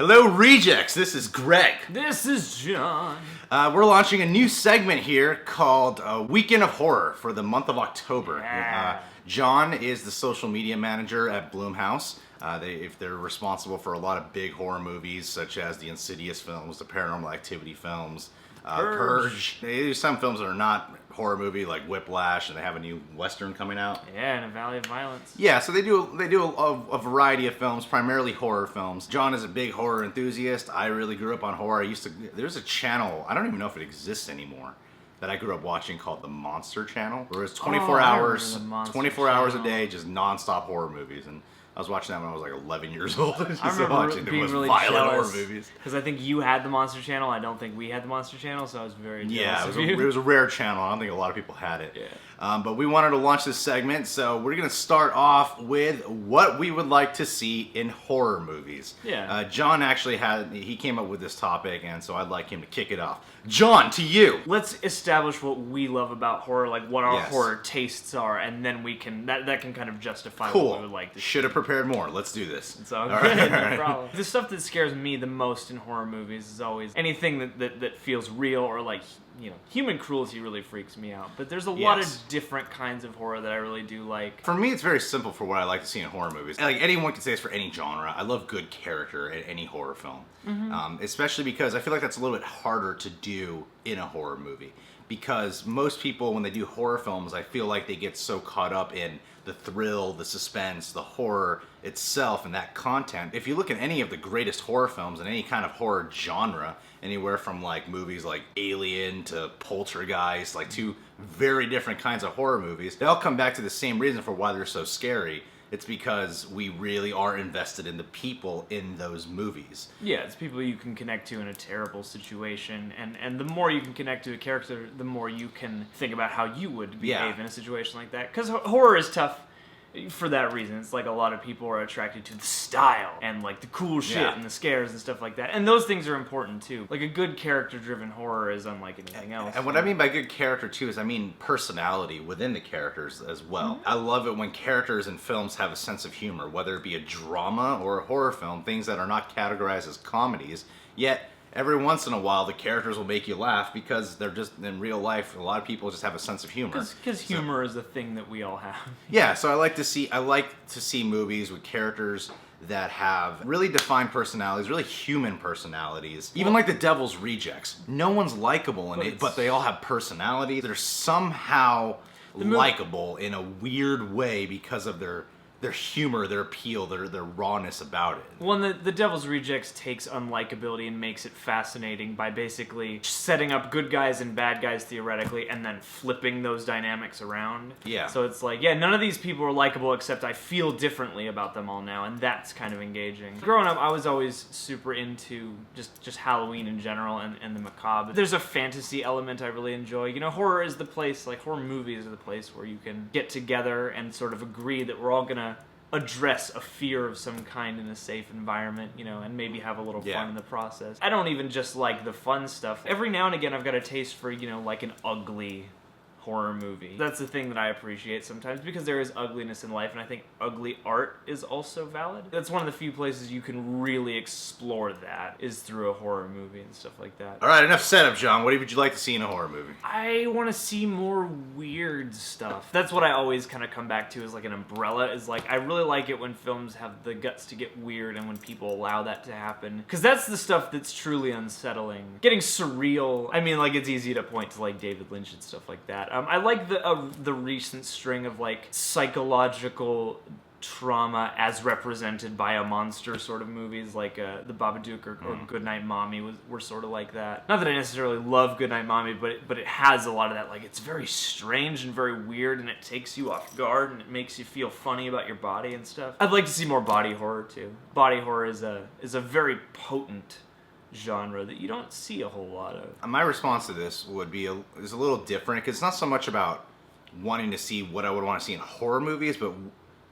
Hello, Rejects. This is Greg. This is John. We're launching a new segment here called Weekend of Horror for the month of October. Yeah. John is the social media manager at Blumhouse. They're responsible for a lot of big horror movies, such as the Insidious films, the Paranormal Activity films, Purge. They do some films that are not horror movie, like Whiplash, and they have a new Western coming out. Yeah, and A Valley of Violence. Yeah, so they do a variety of films, primarily horror films. John is a big horror enthusiast. I really grew up on horror. There's a channel, I don't even know if it exists anymore, that I grew up watching called the Monster Channel, where it's 24 hours a day, just non-stop horror movies. And I was watching that when I was like 11 years old. I remember being really jealous because I think you had the Monster Channel. I don't think we had the Monster Channel, so I was very jealous. Yeah, it was a rare channel. I don't think a lot of people had it. Yeah. But we wanted to launch this segment, so we're going to start off with what we would like to see in horror movies. Yeah. John actually he came up with this topic, and so I'd like him to kick it off. John, to you. Let's establish what we love about horror, like what our horror tastes are, and then we can that can kind of justify what we would like to see. Should have prepared more. Let's do this. It's all good. No problem. The stuff that scares me the most in horror movies is always anything that feels real, or like, you know, human cruelty really freaks me out. But there's a lot of different kinds of horror that I really do like. For me, it's very simple for what I like to see in horror movies. Like, anyone can say this for any genre. I love good character in any horror film. Mm-hmm. Especially because I feel like that's a little bit harder to do in a horror movie. Because most people, when they do horror films, I feel like they get so caught up in the thrill, the suspense, the horror itself, and that content. If you look at any of the greatest horror films in any kind of horror genre, anywhere from like movies like Alien to Poltergeist, like two very different kinds of horror movies, they all come back to the same reason for why they're so scary. It's because we really are invested in the people in those movies. Yeah, it's people you can connect to in a terrible situation, and the more you can connect to a character, the more you can think about how you would behave in a situation like that. Because horror is tough for that reason. It's like a lot of people are attracted to the style and like the cool shit and the scares and stuff like that. And those things are important too. Like a good character-driven horror is unlike anything else. And what I mean by good character too is I mean personality within the characters as well. Mm-hmm. I love it when characters in films have a sense of humor, whether it be a drama or a horror film, things that are not categorized as comedies, yet every once in a while, the characters will make you laugh because they're just, in real life, a lot of people just have a sense of humor. Because humor is a thing that we all have. Yeah, so I like to see movies with characters that have really defined personalities, really human personalities. Even like The Devil's Rejects. No one's likable in it, but they all have personality. They're somehow likable in a weird way because of their humor, their appeal, their rawness about it. Well, the Devil's Rejects takes unlikability and makes it fascinating by basically setting up good guys and bad guys theoretically and then flipping those dynamics around. Yeah. So it's like, none of these people are likable except I feel differently about them all now, and that's kind of engaging. Growing up, I was always super into just Halloween in general and the macabre. There's a fantasy element I really enjoy. You know, horror is the place, like horror movies are the place where you can get together and sort of agree that we're all gonna address a fear of some kind in a safe environment, you know, and maybe have a little fun in the process. I don't even just like the fun stuff. Every now and again I've got a taste for, you know, like an ugly horror movie. That's the thing that I appreciate sometimes because there is ugliness in life, and I think ugly art is also valid. That's one of the few places you can really explore that is through a horror movie and stuff like that. All right, enough setup, John. What would you like to see in a horror movie? I want to see more weird stuff. That's what I always kind of come back to as like an umbrella, is like I really like it when films have the guts to get weird and when people allow that to happen. Because that's the stuff that's truly unsettling. Getting surreal, I mean, like it's easy to point to like David Lynch and stuff like that. I like the recent string of like psychological trauma as represented by a monster sort of movies, like the Babadook or Goodnight Mommy were sort of like that. Not that I necessarily love Goodnight Mommy, but it has a lot of that. Like it's very strange and very weird, and it takes you off guard, and it makes you feel funny about your body and stuff. I'd like to see more body horror too. Body horror is a very potent genre that you don't see a whole lot of. My response to this would be is a little different, because it's not so much about wanting to see what I would want to see in horror movies, but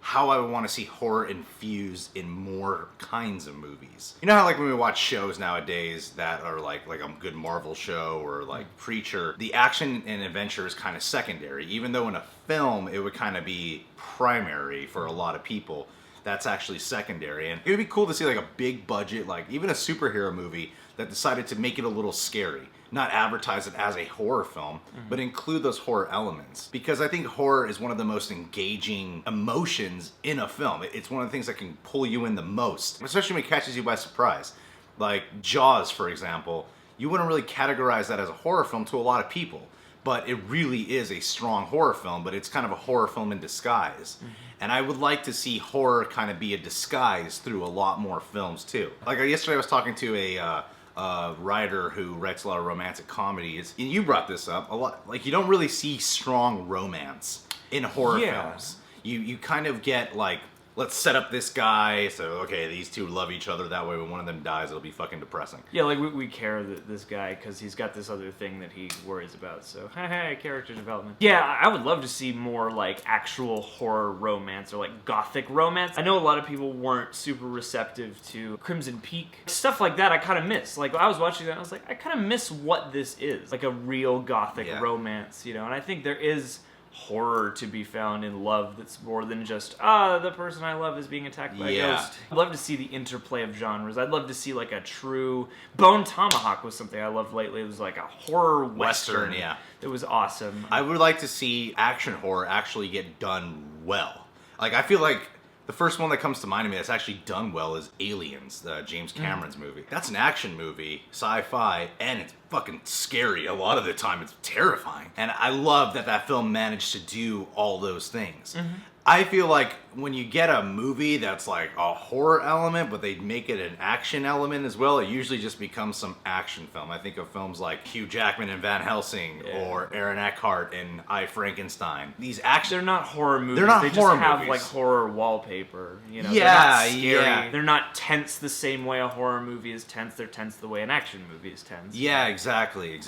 how I would want to see horror infused in more kinds of movies. You know how like when we watch shows nowadays that are like a good Marvel show or like Preacher, the action and adventure is kind of secondary, even though in a film it would kind of be primary for a lot of people. that's actually secondary. And it would be cool to see like a big budget, like even a superhero movie that decided to make it a little scary. Not advertise it as a horror film, but include those horror elements. Because I think horror is one of the most engaging emotions in a film. It's one of the things that can pull you in the most, especially when it catches you by surprise. Like Jaws, for example, you wouldn't really categorize that as a horror film to a lot of people, but it really is a strong horror film, but it's kind of a horror film in disguise. And I would like to see horror kind of be a disguise through a lot more films too. Like yesterday I was talking to a writer who writes a lot of romantic comedies, and you brought this up a lot. Like, you don't really see strong romance in horror films. You kind of get like, let's set up this guy, so okay, these two love each other, that way when one of them dies it'll be fucking depressing. Yeah, like we care that this guy because he's got this other thing that he worries about, so hey, character development. Yeah, I would love to see more like actual horror romance or like gothic romance. I know a lot of people weren't super receptive to Crimson Peak. Stuff like that I kind of miss. Like I was watching that and I was like, I kind of miss what this is. Like a real gothic romance, you know, and I think there is horror to be found in love that's more than just the person I love is being attacked by a ghost. I'd love to see the interplay of genres. I'd love to see like a true Bone Tomahawk was something I loved lately. It was like a horror western. It was awesome. I would like to see action horror actually get done well. Like I feel like the first one that comes to mind to me that's actually done well is Aliens, James Cameron's movie. That's an action movie, sci-fi, and it's fucking scary. A lot of the time it's terrifying. And I love that that film managed to do all those things. I feel like when you get a movie that's like a horror element, but they make it an action element as well, it usually just becomes some action film. I think of films like Hugh Jackman in Van Helsing or Aaron Eckhart in I, Frankenstein. These action... They're not horror movies. They're not they horror just have movies. like horror wallpaper. You know, Yeah, they're not scary. yeah. They're not tense the same way a horror movie is tense. They're tense the way an action movie is tense. Yeah, exactly.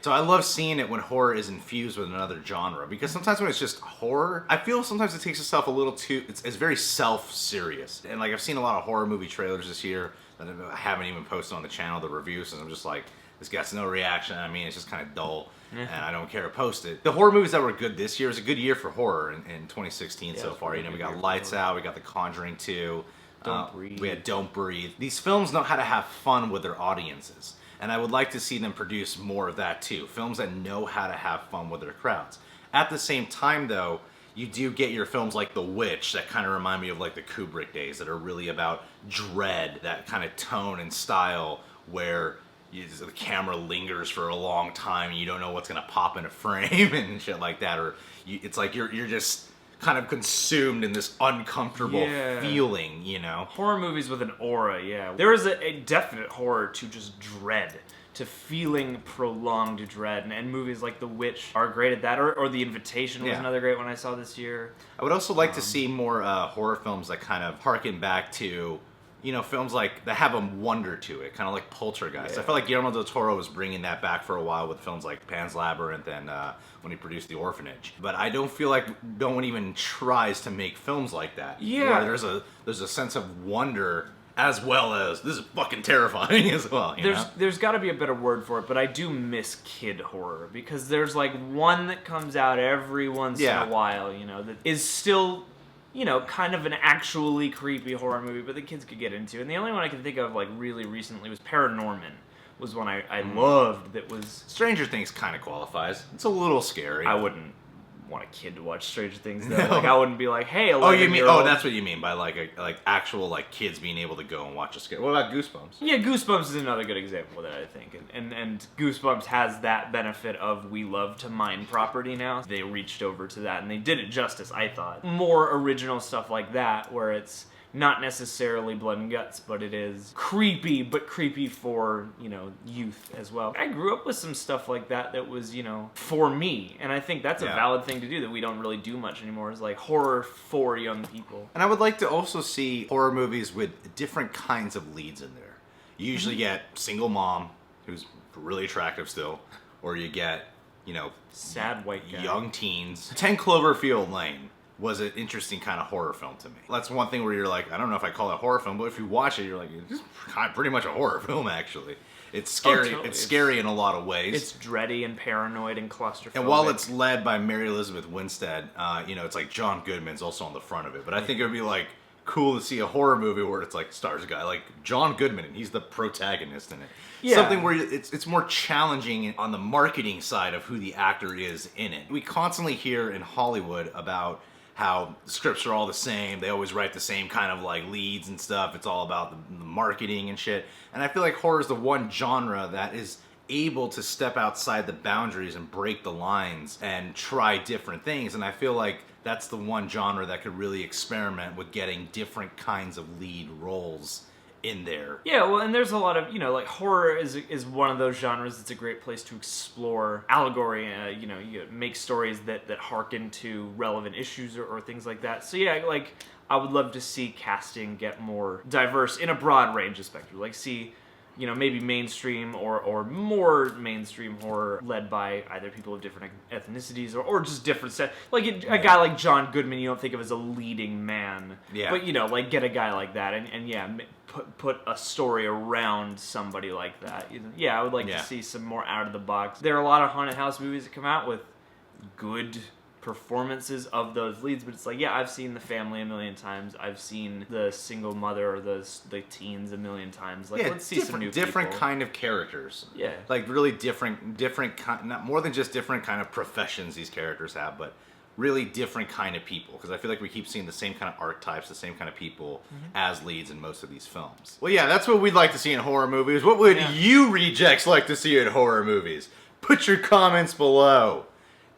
So I love seeing it when horror is infused with another genre, because sometimes when it's just horror, I feel sometimes it takes itself a little too... It's very self-serious. And like I've seen a lot of horror movie trailers this year that I haven't even posted on the channel, the reviews, and I'm just like, this gets no reaction. I mean, it's just kind of dull, and I don't care to post it. The horror movies that were good this year is a good year for horror in 2016 so far. You know, we got Lights Out, we got The Conjuring 2, Don't Breathe. we had Don't Breathe. These films know how to have fun with their audiences, and I would like to see them produce more of that too. Films that know how to have fun with their crowds. At the same time, though, you do get your films like The Witch that kind of remind me of like the Kubrick days, that are really about dread, that kind of tone and style where the camera lingers for a long time and you don't know what's going to pop in a frame and shit like that. Or it's like you're just kind of consumed in this uncomfortable feeling, you know? Horror movies with an aura, There is a definite horror to just dread, to feeling prolonged dread, and movies like The Witch are great at that, or The Invitation was another great one I saw this year. I would also like to see more horror films that kind of harken back to, you know, films like that have a wonder to it, kind of like Poltergeist. I felt like Guillermo del Toro was bringing that back for a while with films like Pan's Labyrinth and when he produced The Orphanage. But I don't feel like no one even tries to make films like that. Yeah. Where there's a sense of wonder, as well as this is fucking terrifying as well. There's got to be a better word for it, but I do miss kid horror, because there's like one that comes out every once in a while, you know, that is still, you know, kind of an actually creepy horror movie, but the kids could get into. And the only one I can think of like really recently was Paranorman. Was one I loved. That was Stranger Things kind of qualifies. It's a little scary. I wouldn't want a kid to watch Stranger Things though. Like I wouldn't be like, hey, 11-year-old. Oh, you mean? Oh, that's what you mean by like actual like kids being able to go and watch a scary. What about Goosebumps? Yeah, Goosebumps is another good example of that, I think. And Goosebumps has that benefit of we love to mine property now. They reached over to that and they did it justice, I thought. More original stuff like that, where it's not necessarily blood and guts, but it is creepy, but creepy for, you know, youth as well. I grew up with some stuff like that was, you know, for me, and I think that's a valid thing to do that we don't really do much anymore, is like horror for young people. And I would like to also see horror movies with different kinds of leads in there. You usually get single mom, who's really attractive still, or you get, you know, sad white guy. Young teens. 10 Cloverfield Lane was an interesting kind of horror film to me. That's one thing where you're like, I don't know if I call it a horror film, but if you watch it, you're like, it's kind of pretty much a horror film, actually. It's scary. Totally. It's scary in a lot of ways. It's dready and paranoid and claustrophobic. And while it's led by Mary Elizabeth Winstead, you know, it's like John Goodman's also on the front of it. But I think it would be like cool to see a horror movie where it's like stars a guy like John Goodman and he's the protagonist in it. Yeah. Something where it's more challenging on the marketing side of who the actor is in it. We constantly hear in Hollywood about how scripts are all the same. They always write the same kind of like leads and stuff. It's all about the marketing and shit. And I feel like horror is the one genre that is able to step outside the boundaries and break the lines and try different things. And I feel like that's the one genre that could really experiment with getting different kinds of lead roles in there. Yeah, well, and there's a lot of, like horror is one of those genres. It's a great place to explore allegory. You make stories that harken to relevant issues or things like that. So yeah, like I would love to see casting get more diverse in a broad range of spectrum. Like see, maybe mainstream or more mainstream horror led by either people of different ethnicities or just different set. Like a guy like John Goodman, you don't think of as a leading man. Yeah. But like get a guy like that and yeah, put a story around somebody like that. Yeah, I would like to see some more out of the box. There are a lot of haunted house movies that come out with good performances of those leads, but it's like, yeah, I've seen The Family a million times. I've seen The Single Mother or the teens a million times. Like, let's see some new different people. kind of characters. Yeah, like really different not more than just different kind of professions these characters have, but really different kind of people. Because I feel like we keep seeing the same kind of archetypes, the same kind of people as leads in most of these films. Well, yeah, that's what we'd like to see in horror movies. What would you rejects like to see in horror movies? Put your comments below.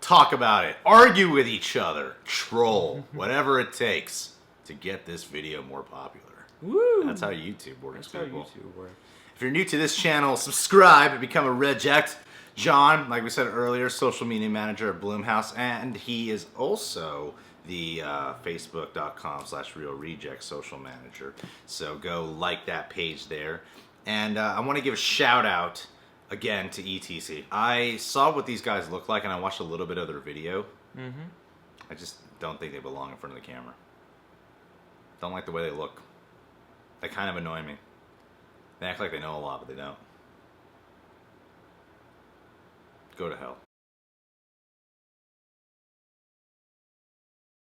Talk about it. Argue with each other. Troll. Whatever it takes to get this video more popular. Woo! That's how YouTube works, people. That's how YouTube works. If you're new to this channel, subscribe and become a reject. John, like we said earlier, social media manager at Bloomhouse, and he is also the facebook.com/realreject social manager. So go like that page there. And I want to give a shout out again to ETC. I saw what these guys look like and I watched a little bit of their video. I just don't think they belong in front of the camera. Don't like the way they look. They kind of annoy me. They act like they know a lot, but they don't. Go to hell.